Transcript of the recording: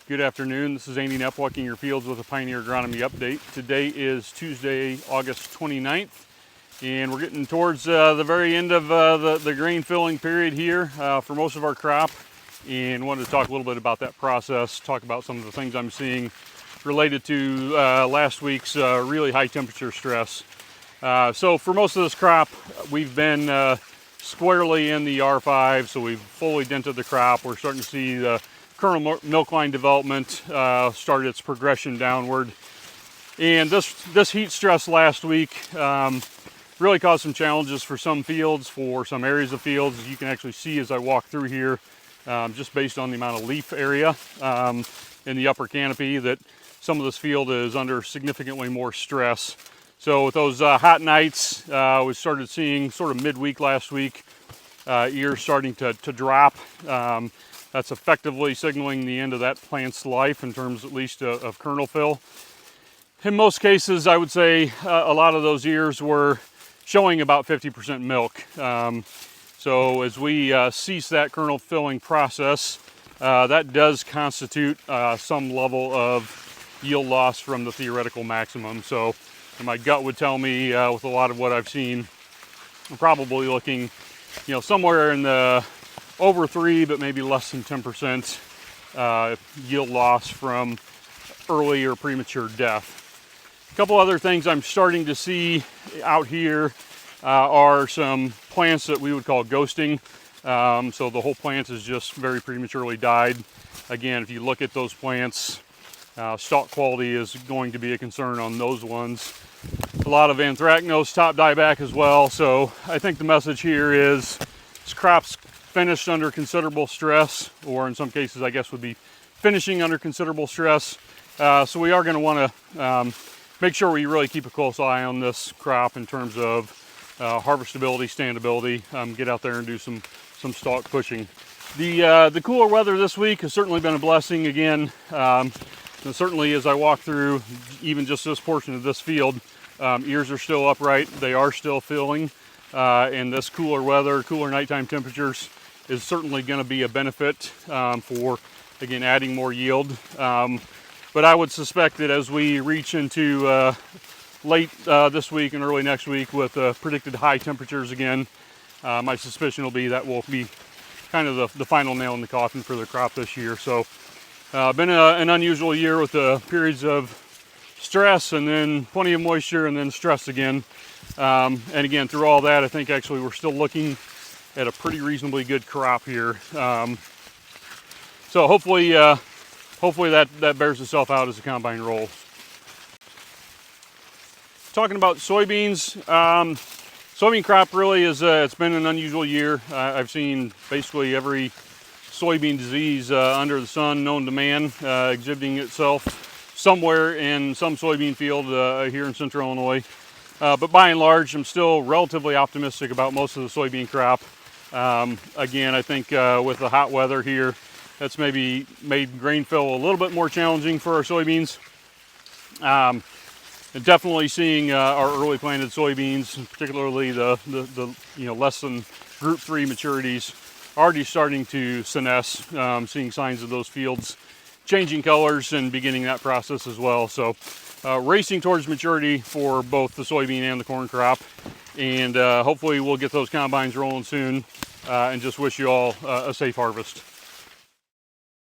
Good afternoon. This is Andy Knepp walking your fields with a Pioneer Agronomy update. Today is Tuesday, August 29th, and we're getting towards the very end of the grain filling period here for most of our crop, and wanted to talk a little bit about that process, talk about some of the things I'm seeing related to last week's really high temperature stress. So for most of this crop, we've been squarely in the R5, so we've fully dented the crop. We're starting to see the kernel milk line development started its progression downward. And this heat stress last week really caused some challenges for some fields, for some areas of fields. As you can actually see as I walk through here, just based on the amount of leaf area in the upper canopy, that some of this field is under significantly more stress. So with those hot nights, we started seeing sort of midweek last week, ears starting to drop. That's effectively signaling the end of that plant's life in terms at least of kernel fill. In most cases, I would say a lot of those ears were showing about 50% milk. So as we cease that kernel filling process, that does constitute some level of yield loss from the theoretical maximum. So my gut would tell me with a lot of what I've seen, I'm probably looking, somewhere in the over 3, but maybe less than 10% yield loss from early or premature death. A couple other things I'm starting to see out here are some plants that we would call ghosting. So the whole plant is just very prematurely died. Again, if you look at those plants, stalk quality is going to be a concern on those ones. A lot of anthracnose top dieback as well. So I think the message here is this crop's finished under considerable stress, or in some cases I guess would be finishing under considerable stress. So we are going to want to make sure we really keep a close eye on this crop in terms of harvestability, standability, get out there and do some stalk pushing. The cooler weather this week has certainly been a blessing again. And certainly as I walk through even just this portion of this field, ears are still upright, they are still filling, and this cooler weather, cooler nighttime temperatures is certainly going to be a benefit for, again, adding more yield. But I would suspect that as we reach into late this week and early next week with predicted high temperatures again, my suspicion will be that will be kind of the final nail in the coffin for the crop this year. So been an unusual year with the periods of stress and then plenty of moisture and then stress again. And again, through all that, I think actually we're still looking at a pretty reasonably good crop here. So hopefully that bears itself out as the combine rolls. Talking about soybeans, soybean crop really is, it's been an unusual year. I've seen basically every soybean disease under the sun known to man exhibiting itself somewhere in some soybean field here in central Illinois. But by and large, I'm still relatively optimistic about most of the soybean crop. Again, I think with the hot weather here, that's maybe made grain fill a little bit more challenging for our soybeans. Definitely seeing our early planted soybeans, particularly the less than group 3 maturities, already starting to senesce, seeing signs of those fields changing colors and beginning that process as well. So racing towards maturity for both the soybean and the corn crop. And hopefully we'll get those combines rolling soon, and just wish you all a safe harvest.